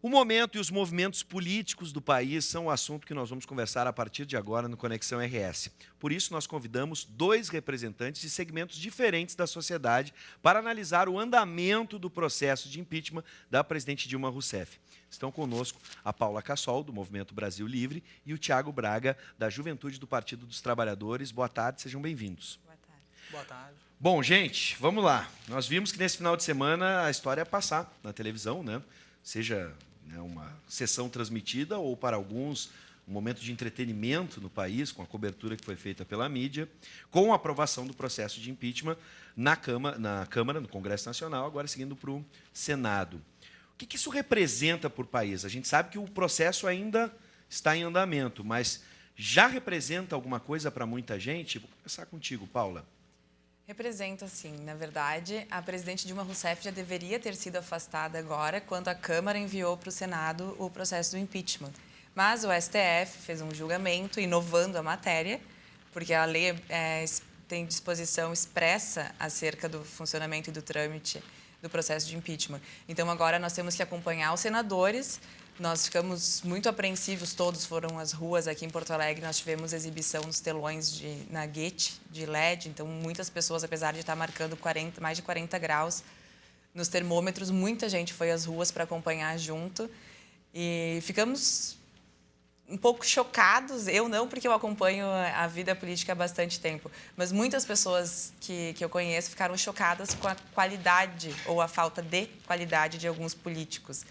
O momento e os movimentos políticos do país são o assunto que nós vamos conversar a partir de agora no Conexão RS. Por isso, nós convidamos dois representantes de segmentos diferentes da sociedade para analisar o andamento do processo de impeachment da presidente Dilma Rousseff. Estão conosco a Paula Cassol, do Movimento Brasil Livre, e o Thiago Braga, da Juventude do Partido dos Trabalhadores. Boa tarde, sejam bem-vindos. Boa tarde. Boa tarde. Bom, gente, vamos lá. Nós vimos que nesse final de semana a história ia passar na televisão, né? Seja uma sessão transmitida ou, para alguns, um momento de entretenimento no país, com a cobertura que foi feita pela mídia, com a aprovação do processo de impeachment na Câmara, no Congresso Nacional, agora seguindo para o Senado. O que isso representa para o país? A gente sabe que o processo ainda está em andamento, mas já representa alguma coisa para muita gente? Vou começar contigo, Paula. Representa, sim. Na verdade, a presidente Dilma Rousseff já deveria ter sido afastada agora, quando a Câmara enviou para o Senado o processo do impeachment. Mas o STF fez um julgamento inovando a matéria, porque a lei tem disposição expressa acerca do funcionamento e do trâmite do processo de impeachment. Então, agora nós temos que acompanhar os senadores. Nós ficamos muito apreensivos, todos foram às ruas aqui em Porto Alegre, nós tivemos exibição nos telões na Goethe, de LED, então muitas pessoas, apesar de estar marcando mais de 40 graus nos termômetros, muita gente foi às ruas para acompanhar junto e ficamos um pouco chocados, eu não, porque eu acompanho a vida política há bastante tempo, mas muitas pessoas que eu conheço ficaram chocadas com a qualidade ou a falta de qualidade de alguns políticos.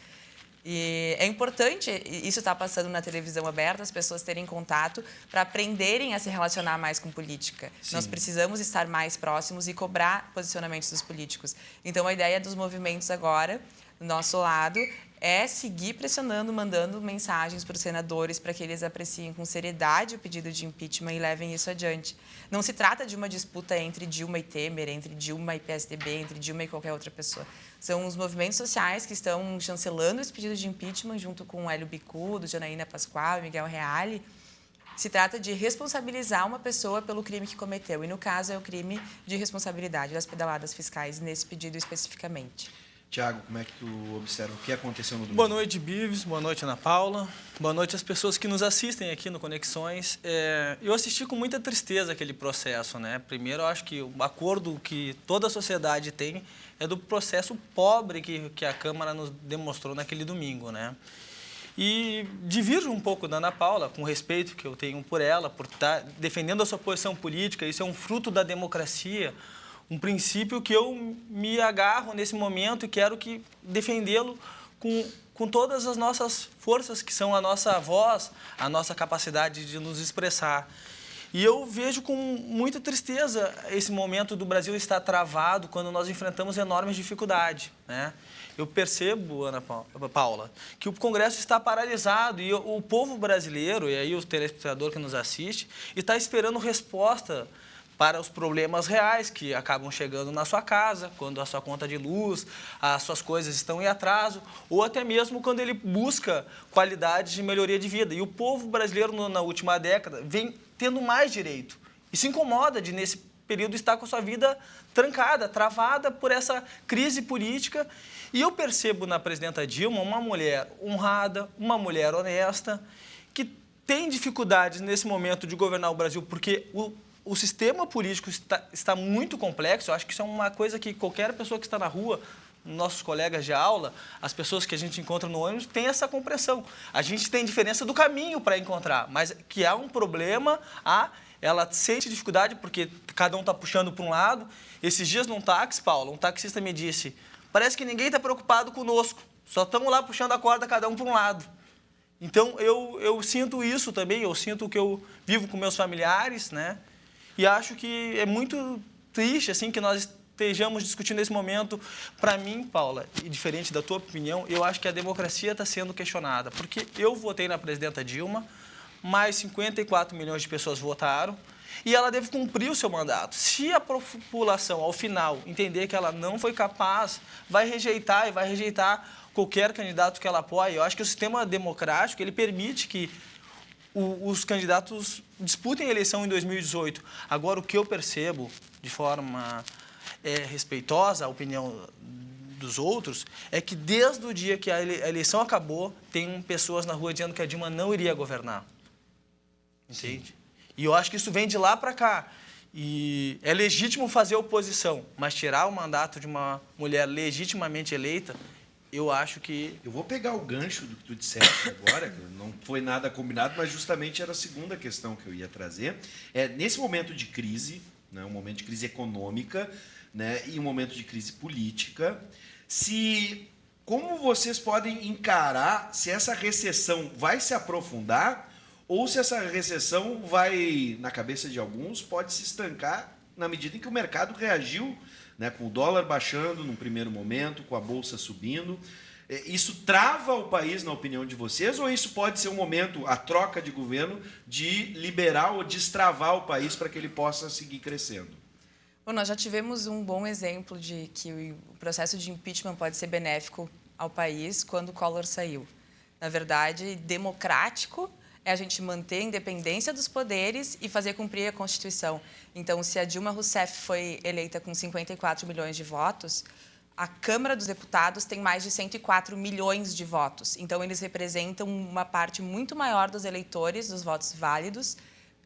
E é importante, isso está passando na televisão aberta, as pessoas terem contato para aprenderem a se relacionar mais com política. Sim. Nós precisamos estar mais próximos e cobrar posicionamentos dos políticos. Então, a ideia dos movimentos agora, do nosso lado, é seguir pressionando, mandando mensagens para os senadores para que eles apreciem com seriedade o pedido de impeachment e levem isso adiante. Não se trata de uma disputa entre Dilma e Temer, entre Dilma e PSDB, entre Dilma e qualquer outra pessoa. São os movimentos sociais que estão chancelando esse pedido de impeachment junto com Hélio Bicudo, Janaína Pascoal e Miguel Reale. Se trata de responsabilizar uma pessoa pelo crime que cometeu. E, no caso, é o crime de responsabilidade das pedaladas fiscais, nesse pedido especificamente. Tiago, como é que tu observa o que aconteceu no domingo? Boa noite, Bives. Boa noite, Ana Paula. Boa noite às pessoas que nos assistem aqui no Conexões. Eu assisti com muita tristeza aquele processo, né? Primeiro, eu acho que o acordo que toda a sociedade tem é do processo pobre que a Câmara nos demonstrou naquele domingo, né? E divirjo um pouco da Ana Paula, com o respeito que eu tenho por ela, por estar defendendo a sua posição política. Isso é um fruto da democracia, um princípio que eu me agarro nesse momento e quero defendê-lo com todas as nossas forças, que são a nossa voz, a nossa capacidade de nos expressar. E eu vejo com muita tristeza esse momento do Brasil estar travado quando nós enfrentamos enormes dificuldades, né? Eu percebo, Ana Paula, que o Congresso está paralisado e o povo brasileiro, e aí o telespectador que nos assiste, está esperando resposta para os problemas reais que acabam chegando na sua casa, quando a sua conta de luz, as suas coisas estão em atraso, ou até mesmo quando ele busca qualidade de melhoria de vida. E o povo brasileiro, na última década, vem tendo mais direito e se incomoda de, nesse período, estar com a sua vida trancada, travada por essa crise política. E eu percebo na presidenta Dilma uma mulher honrada, uma mulher honesta, que tem dificuldades nesse momento de governar o Brasil, porque o sistema político está muito complexo. Eu acho que isso é uma coisa que qualquer pessoa que está na rua, nossos colegas de aula, as pessoas que a gente encontra no ônibus, tem essa compreensão. A gente tem diferença do caminho para encontrar, mas que há um problema, ela sente dificuldade porque cada um está puxando para um lado. Esses dias num táxi, Paulo, um taxista me disse, parece que ninguém está preocupado conosco, só estamos lá puxando a corda cada um para um lado. Então, eu sinto isso também, eu sinto que eu vivo com meus familiares, né? E acho que é muito triste assim, que nós estejamos discutindo nesse momento. Para mim, Paula, e diferente da tua opinião, eu acho que a democracia está sendo questionada. Porque eu votei na presidenta Dilma, mais 54 milhões de pessoas votaram, e ela deve cumprir o seu mandato. Se a população, ao final, entender que ela não foi capaz, vai rejeitar qualquer candidato que ela apoie. Eu acho que o sistema democrático ele permite que os candidatos disputem a eleição em 2018. Agora, o que eu percebo, de forma respeitosa, a opinião dos outros é que desde o dia que a eleição acabou, tem pessoas na rua dizendo que a Dilma não iria governar. Entende? E eu acho que isso vem de lá para cá. E é legítimo fazer oposição, mas tirar o mandato de uma mulher legitimamente eleita, eu acho que... Eu vou pegar o gancho do que tu disseste agora, que não foi nada combinado, mas justamente era a segunda questão que eu ia trazer. Nesse momento de crise, né, um momento de crise econômica, né, e um momento de crise política, como vocês podem encarar se essa recessão vai se aprofundar ou se essa recessão vai, na cabeça de alguns, pode se estancar na medida em que o mercado reagiu, né, com o dólar baixando num primeiro momento, com a bolsa subindo. Isso trava o país, na opinião de vocês, ou isso pode ser um momento, a troca de governo, de liberar ou destravar o país para que ele possa seguir crescendo? Bom, nós já tivemos um bom exemplo de que o processo de impeachment pode ser benéfico ao país quando o Collor saiu. Na verdade, democrático é a gente manter a independência dos poderes e fazer cumprir a Constituição. Então, se a Dilma Rousseff foi eleita com 54 milhões de votos, a Câmara dos Deputados tem mais de 104 milhões de votos. Então, eles representam uma parte muito maior dos eleitores, dos votos válidos,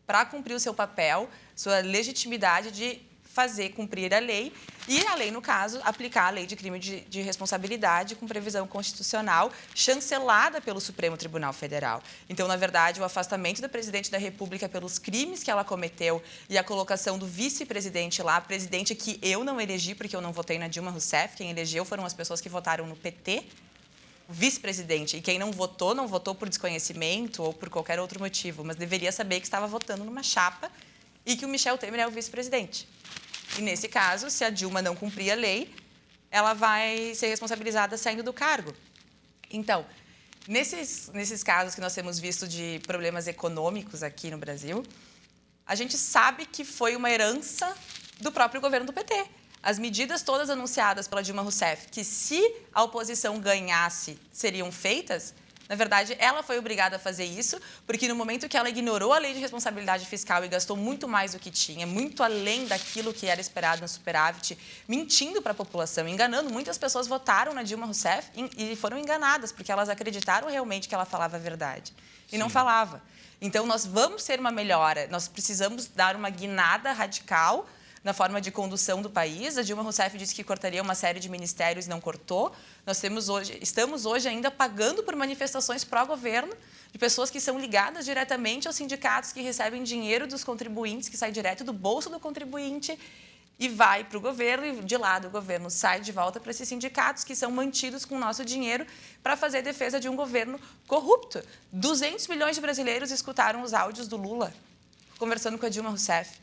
para cumprir o seu papel, sua legitimidade de fazer cumprir a lei e a lei, no caso, aplicar a lei de crime de responsabilidade com previsão constitucional chancelada pelo Supremo Tribunal Federal. Então, na verdade, o afastamento da presidente da República pelos crimes que ela cometeu e a colocação do vice-presidente lá, presidente que eu não elegi porque eu não votei na Dilma Rousseff, quem elegeu foram as pessoas que votaram no PT, o vice-presidente, e quem não votou por desconhecimento ou por qualquer outro motivo, mas deveria saber que estava votando numa chapa e que o Michel Temer é o vice-presidente. E, nesse caso, se a Dilma não cumprir a lei, ela vai ser responsabilizada saindo do cargo. Então, nesses casos que nós temos visto de problemas econômicos aqui no Brasil, a gente sabe que foi uma herança do próprio governo do PT. As medidas todas anunciadas pela Dilma Rousseff, que se a oposição ganhasse, seriam feitas, na verdade, ela foi obrigada a fazer isso, porque no momento que ela ignorou a lei de responsabilidade fiscal e gastou muito mais do que tinha, muito além daquilo que era esperado no superávit, mentindo para a população, enganando, muitas pessoas votaram na Dilma Rousseff e foram enganadas, porque elas acreditaram realmente que ela falava a verdade. E não falava. Então, nós vamos ter uma melhora, nós precisamos dar uma guinada radical na forma de condução do país. A Dilma Rousseff disse que cortaria uma série de ministérios e não cortou. Estamos hoje ainda pagando por manifestações pró-governo de pessoas que são ligadas diretamente aos sindicatos que recebem dinheiro dos contribuintes, que sai direto do bolso do contribuinte e vai para o governo, e de lá do governo sai de volta para esses sindicatos que são mantidos com o nosso dinheiro para fazer defesa de um governo corrupto. 200 milhões de brasileiros escutaram os áudios do Lula conversando com a Dilma Rousseff.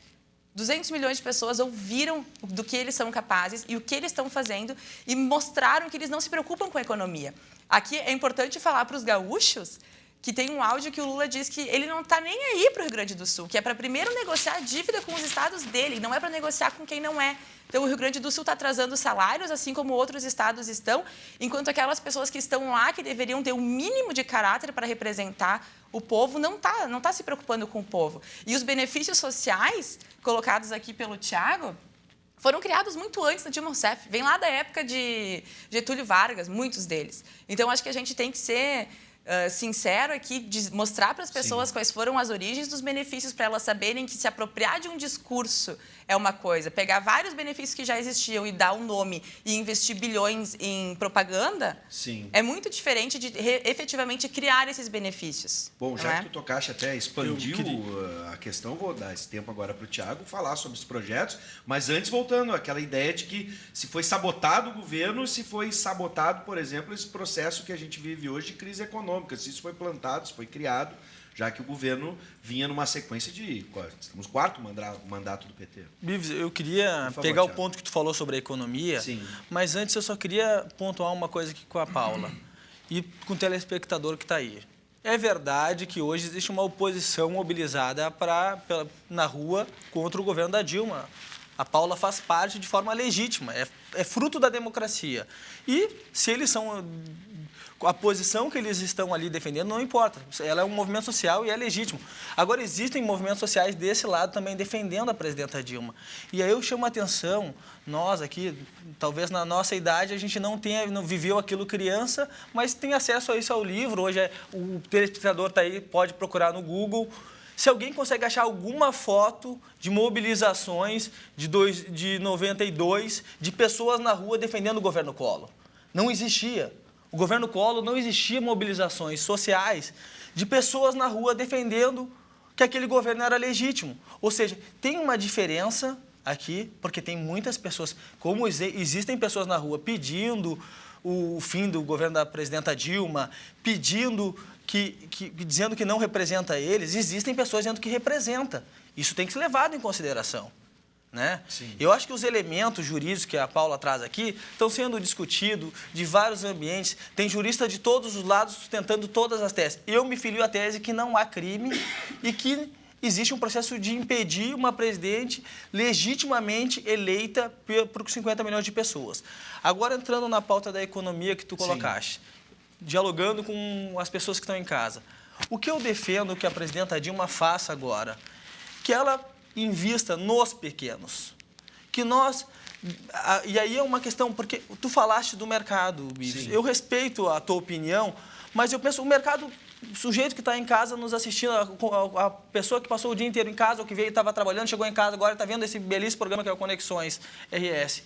200 milhões de pessoas ouviram do que eles são capazes e o que eles estão fazendo e mostraram que eles não se preocupam com a economia. Aqui é importante falar para os gaúchos que tem um áudio que o Lula diz que ele não está nem aí para o Rio Grande do Sul, que é para primeiro negociar a dívida com os estados dele, não é para negociar com quem não é. Então, o Rio Grande do Sul está atrasando salários, assim como outros estados estão, enquanto aquelas pessoas que estão lá, que deveriam ter um mínimo de caráter para representar o povo, não tá se preocupando com o povo. E os benefícios sociais, colocados aqui pelo Thiago, foram criados muito antes da Dilma Rousseff. Vem lá da época de Getúlio Vargas, muitos deles. Então, acho que a gente tem que ser sincero aqui, de mostrar para as pessoas quais foram as origens dos benefícios, para elas saberem que se apropriar de um discurso é uma coisa, pegar vários benefícios que já existiam e dar um nome e investir bilhões em propaganda, é muito diferente de efetivamente criar esses benefícios. Bom, já que o Tokashi até expandiu a questão, vou dar esse tempo agora para o Thiago falar sobre os projetos, mas antes voltando àquela ideia de que se foi sabotado o governo, se foi sabotado, por exemplo, esse processo que a gente vive hoje de crise econômica, se isso foi plantado, se foi criado, já que o governo vinha numa sequência de... Estamos no quarto mandato do PT. Bives, eu queria pegar o ponto que tu falou sobre a economia, mas antes eu só queria pontuar uma coisa aqui com a Paula e com o telespectador que está aí. É verdade que hoje existe uma oposição mobilizada na rua contra o governo da Dilma. A Paula faz parte de forma legítima, é fruto da democracia. E se eles são... A posição que eles estão ali defendendo não importa. Ela é um movimento social e é legítimo. Agora, existem movimentos sociais desse lado também defendendo a presidenta Dilma. E aí eu chamo a atenção, nós aqui, talvez na nossa idade, a gente não viveu aquilo criança, mas tem acesso a isso ao livro. Hoje o telespectador está aí, pode procurar no Google. Se alguém consegue achar alguma foto de mobilizações de 92, de pessoas na rua defendendo o governo Collor. Não existia. O governo Collor não existia mobilizações sociais de pessoas na rua defendendo que aquele governo era legítimo. Ou seja, tem uma diferença aqui, porque tem muitas pessoas, como existem pessoas na rua pedindo o fim do governo da presidenta Dilma, pedindo dizendo que não representa eles, existem pessoas dizendo que representa. Isso tem que ser levado em consideração. Né? Eu acho que os elementos jurídicos que a Paula traz aqui estão sendo discutidos de vários ambientes. Tem jurista de todos os lados sustentando todas as teses. Eu me filio à tese que não há crime e que existe um processo de impedir uma presidente legitimamente eleita por 50 milhões de pessoas. Agora, entrando na pauta da economia que tu colocaste, dialogando com as pessoas que estão em casa. O que eu defendo que a presidenta Dilma faça agora? Que ela invista nos pequenos. Que nós... E aí é uma questão, porque tu falaste do mercado, Bives. Eu respeito a tua opinião, mas eu penso, o mercado, o sujeito que está em casa nos assistindo, a pessoa que passou o dia inteiro em casa, ou que veio e estava trabalhando, chegou em casa, agora está vendo esse belíssimo programa que é o Conexões RS.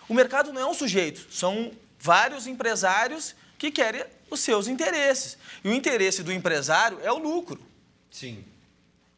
O mercado não é um sujeito, são vários empresários que querem os seus interesses. E o interesse do empresário é o lucro. Sim.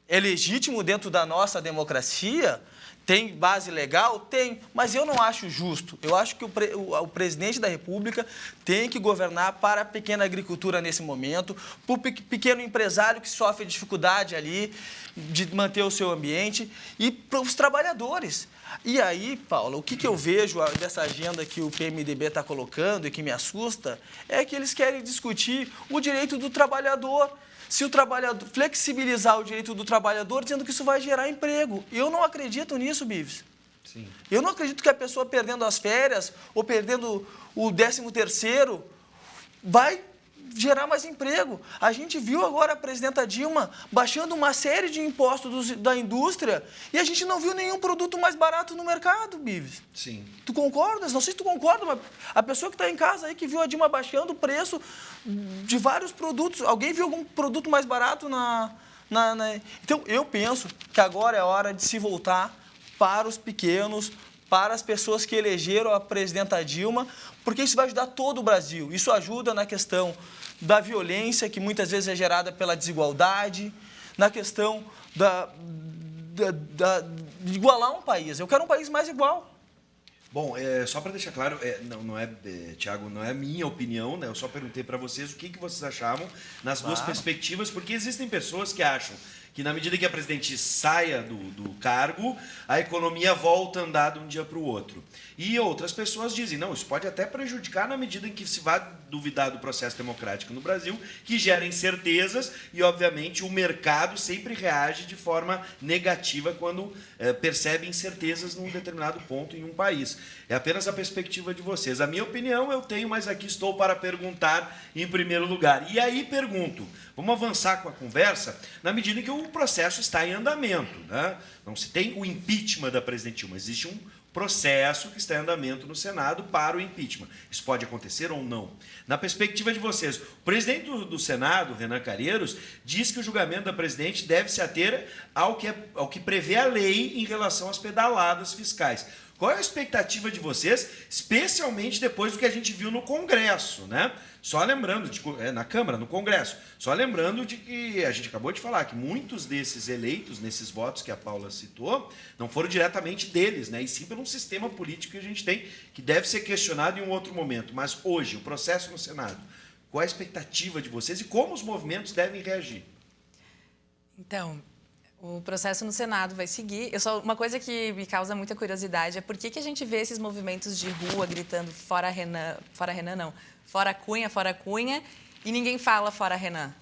É legítimo dentro da nossa democracia? Tem base legal? Tem, mas eu não acho justo. Eu acho que o presidente da República tem que governar para a pequena agricultura nesse momento, para o pequeno empresário que sofre dificuldade ali de manter o seu ambiente e para os trabalhadores. E aí, Paula, o que eu vejo dessa agenda que o PMDB está colocando e que me assusta é que eles querem discutir o direito do trabalhador. Se o trabalhador flexibilizar o direito do trabalhador, dizendo que isso vai gerar emprego. Eu não acredito nisso, Bives. Sim. Eu não acredito que a pessoa perdendo as férias ou perdendo o 13º vai gerar mais emprego. A gente viu agora a presidenta Dilma baixando uma série de impostos da indústria e a gente não viu nenhum produto mais barato no mercado, Bives. Sim. Tu concordas? Não sei se tu concorda, mas a pessoa que está em casa aí, que viu a Dilma baixando o preço de vários produtos, alguém viu algum produto mais barato Então, eu penso que agora é hora de se voltar para os pequenos, para as pessoas que elegeram a presidenta Dilma, porque isso vai ajudar todo o Brasil. Isso ajuda na questão da violência, que muitas vezes é gerada pela desigualdade, na questão de igualar um país. Eu quero um país mais igual. Bom, só para deixar claro, Tiago, não é minha opinião, né? Eu só perguntei para vocês o que vocês achavam nas duas perspectivas, porque existem pessoas que acham que na medida que a presidente saia do cargo, a economia volta a andar de um dia para o outro. E outras pessoas dizem, não, isso pode até prejudicar na medida em que se vai duvidar do processo democrático no Brasil, que gera incertezas e, obviamente, o mercado sempre reage de forma negativa quando percebe incertezas num determinado ponto em um país. É apenas a perspectiva de vocês. A minha opinião eu tenho, mas aqui estou para perguntar em primeiro lugar. E aí pergunto, vamos avançar com a conversa na medida em que o processo está em andamento, né? Não se tem o impeachment da presidente Dilma, existe um processo que está em andamento no Senado para o impeachment. Isso pode acontecer ou não? Na perspectiva de vocês, o presidente do Senado, Renan Calheiros, diz que o julgamento da presidente deve se ater ao que prevê a lei em relação às pedaladas fiscais. Qual é a expectativa de vocês, especialmente depois do que a gente viu no Congresso, né? Só lembrando, na Câmara, no Congresso, só lembrando de que a gente acabou de falar que muitos desses eleitos, nesses votos que a Paula citou, não foram diretamente deles, né? E sim por um sistema político que a gente tem, que deve ser questionado em um outro momento. Mas hoje, o processo no Senado, qual é a expectativa de vocês e como os movimentos devem reagir? Então, o processo no Senado vai seguir. Uma coisa que me causa muita curiosidade é por que a gente vê esses movimentos de rua gritando fora Cunha, e ninguém fala fora Renan,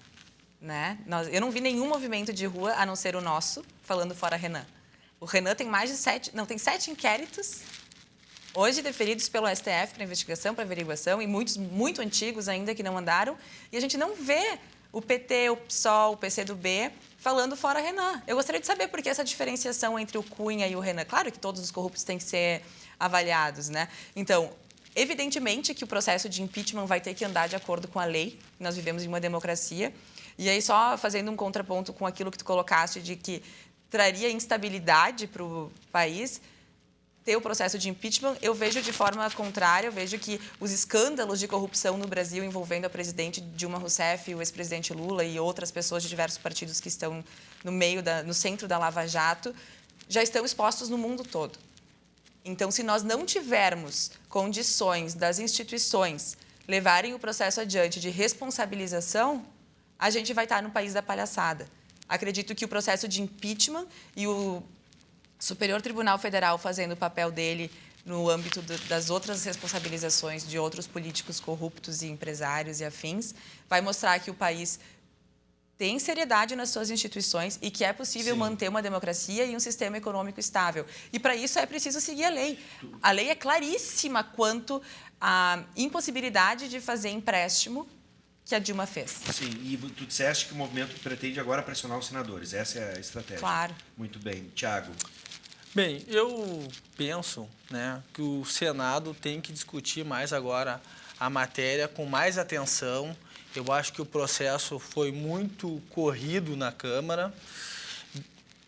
né? Eu não vi nenhum movimento de rua, a não ser o nosso, falando fora Renan. O Renan tem tem 7 inquéritos hoje deferidos pelo STF para investigação, para averiguação, e muitos muito antigos ainda que não andaram. E a gente não vê o PT, o PSOL, o PCdoB falando fora Renan. Eu gostaria de saber por que essa diferenciação entre o Cunha e o Renan. Claro que todos os corruptos têm que ser avaliados, né? Então, evidentemente que o processo de impeachment vai ter que andar de acordo com a lei. Nós vivemos em uma democracia. E aí, só fazendo um contraponto com aquilo que tu colocaste de que traria instabilidade para o país, ter o processo de impeachment, eu vejo de forma contrária, eu vejo que os escândalos de corrupção no Brasil envolvendo a presidente Dilma Rousseff, o ex-presidente Lula e outras pessoas de diversos partidos que estão no centro da Lava Jato, já estão expostos no mundo todo. Então, se nós não tivermos condições das instituições levarem o processo adiante de responsabilização, a gente vai estar no país da palhaçada. Acredito que o processo de impeachment e o Superior Tribunal Federal fazendo o papel dele no âmbito das outras responsabilizações de outros políticos corruptos e empresários e afins, vai mostrar que o país tem seriedade nas suas instituições e que é possível manter uma democracia e um sistema econômico estável. E, para isso, é preciso seguir a lei. A lei é claríssima quanto à impossibilidade de fazer empréstimo que a Dilma fez. Sim, e tu disseste que o movimento pretende agora pressionar os senadores. Essa é a estratégia. Claro. Muito bem. Tiago. Bem, eu penso, né, que o Senado tem que discutir mais agora a matéria com mais atenção. Eu acho que o processo foi muito corrido na Câmara.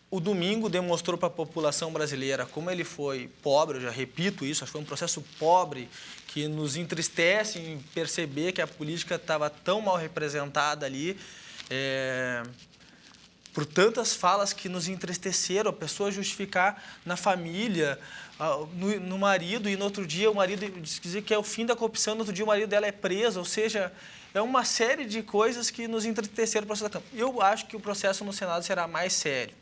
O domingo demonstrou para a população brasileira como ele foi pobre, eu já repito isso, acho que foi um processo pobre, que nos entristece em perceber que a política estava tão mal representada ali, por tantas falas que nos entristeceram, a pessoa justificar na família, no marido, e no outro dia o marido dizer que é o fim da corrupção, no outro dia o marido dela é preso, ou seja, é uma série de coisas que nos entristeceram no processo da Câmara. Eu acho que o processo no Senado será mais sério,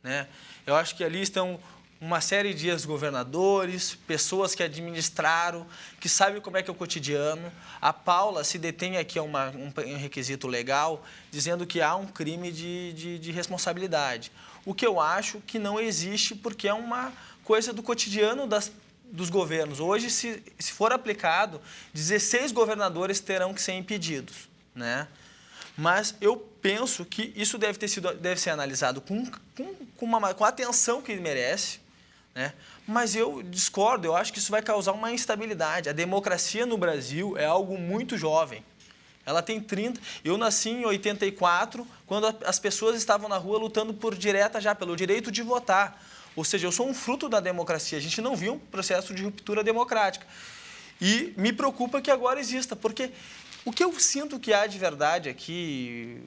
né? Eu acho que ali estão uma série de ex-governadores, pessoas que administraram, que sabem como é que é o cotidiano. A Paula se detém aqui a um requisito legal, dizendo que há um crime de responsabilidade. O que eu acho que não existe, porque é uma coisa do cotidiano dos governos. Hoje, se for aplicado, 16 governadores terão que ser impedidos, né? Mas eu penso que isso deve ser analisado com a atenção que ele merece, né? Mas eu discordo, eu acho que isso vai causar uma instabilidade. A democracia no Brasil é algo muito jovem. Ela tem 30... Eu nasci em 84, quando as pessoas estavam na rua lutando pelo direito de votar. Ou seja, eu sou um fruto da democracia. A gente não viu um processo de ruptura democrática. E me preocupa que agora exista, porque o que eu sinto que há de verdade aqui,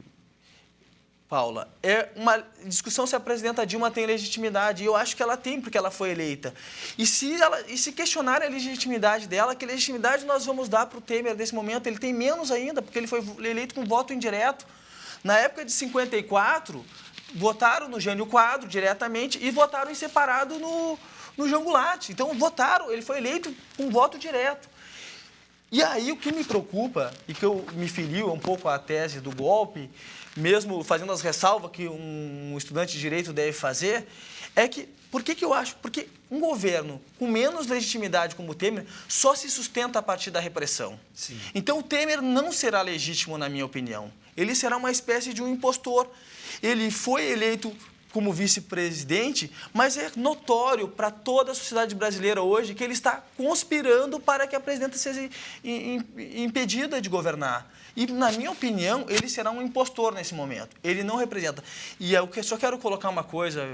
Paula, é uma discussão se a presidenta Dilma tem legitimidade. E eu acho que ela tem, porque ela foi eleita. E se questionar a legitimidade dela, que legitimidade nós vamos dar para o Temer nesse momento? Ele tem menos ainda, porque ele foi eleito com voto indireto. Na época de 54, votaram no Jânio Quadro diretamente e votaram em separado no João Goulart. Então, votaram, ele foi eleito com voto direto. E aí, o que me preocupa, e que eu me filio um pouco à tese do golpe, mesmo fazendo as ressalvas que um estudante de direito deve fazer, é que, por que eu acho? Porque um governo com menos legitimidade como o Temer só se sustenta a partir da repressão. Sim. Então, o Temer não será legítimo, na minha opinião. Ele será uma espécie de um impostor. Ele foi eleito como vice-presidente, mas é notório para toda a sociedade brasileira hoje que ele está conspirando para que a presidenta seja impedida de governar. E, na minha opinião, ele será um impostor nesse momento. Ele não representa. E eu só quero colocar uma coisa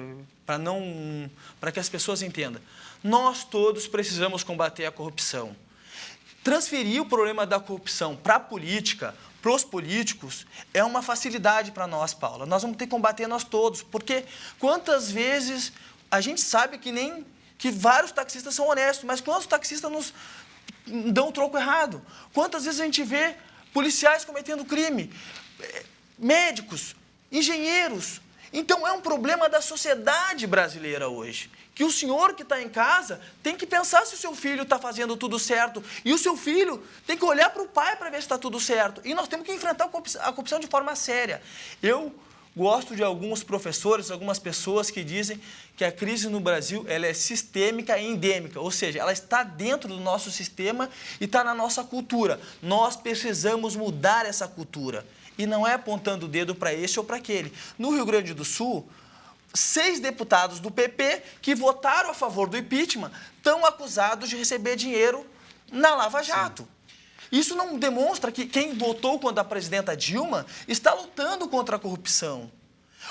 para que as pessoas entendam. Nós todos precisamos combater a corrupção. Transferir o problema da corrupção para a política, para os políticos, é uma facilidade para nós, Paula. Nós vamos ter que combater nós todos, porque quantas vezes a gente sabe que vários taxistas são honestos, mas quantos taxistas nos dão o troco errado? Quantas vezes a gente vê policiais cometendo crime, médicos, engenheiros? Então, é um problema da sociedade brasileira hoje, que o senhor que está em casa tem que pensar se o seu filho está fazendo tudo certo, e o seu filho tem que olhar para o pai para ver se está tudo certo. E nós temos que enfrentar a corrupção de forma séria. Eu gosto de alguns professores, algumas pessoas que dizem que a crise no Brasil ela é sistêmica e endêmica, ou seja, ela está dentro do nosso sistema e está na nossa cultura. Nós precisamos mudar essa cultura e não é apontando o dedo para esse ou para aquele. No Rio Grande do Sul, 6 deputados do PP que votaram a favor do impeachment estão acusados de receber dinheiro na Lava Jato. Sim. Isso não demonstra que quem votou contra a presidenta Dilma está lutando contra a corrupção.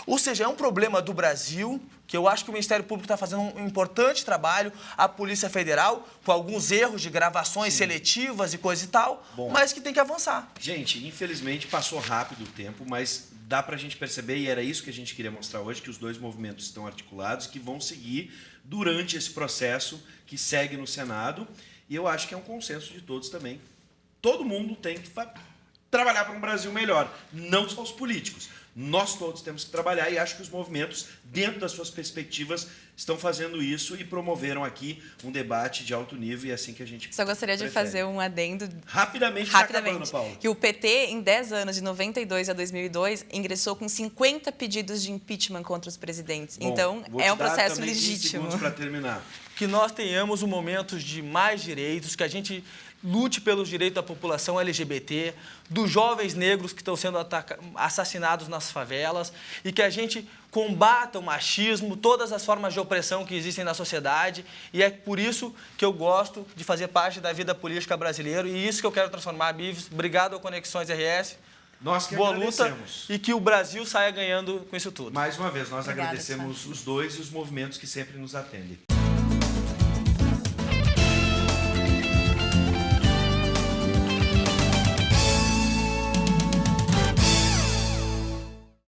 Ou seja, é um problema do Brasil, que eu acho que o Ministério Público está fazendo um importante trabalho, a Polícia Federal, com alguns erros de gravações seletivas e coisa e tal, mas que tem que avançar. Gente, infelizmente passou rápido o tempo, mas dá para a gente perceber, e era isso que a gente queria mostrar hoje, que os dois movimentos estão articulados, que vão seguir durante esse processo que segue no Senado, e eu acho que é um consenso de todos também. Todo mundo tem que trabalhar para um Brasil melhor, não só os políticos. Nós todos temos que trabalhar e acho que os movimentos, dentro das suas perspectivas, estão fazendo isso e promoveram aqui um debate de alto nível e é assim que a gente Só gostaria de fazer um adendo... Rapidamente. Tá acabando, Paulo. Que o PT, em 10 anos, de 92 a 2002, ingressou com 50 pedidos de impeachment contra os presidentes. Bom, então, é um processo legítimo. 15 segundos para terminar. Que nós tenhamos um momento de mais direitos, que a gente lute pelos direitos da população LGBT, dos jovens negros que estão sendo assassinados nas favelas e que a gente combata o machismo, todas as formas de opressão que existem na sociedade. E é por isso que eu gosto de fazer parte da vida política brasileira e isso que eu quero transformar, Bives. Obrigado ao Conexões RS. Nós que boa agradecemos. Luta e que o Brasil saia ganhando com isso tudo. Mais uma vez, nós Obrigada, agradecemos os dois e os movimentos que sempre nos atendem.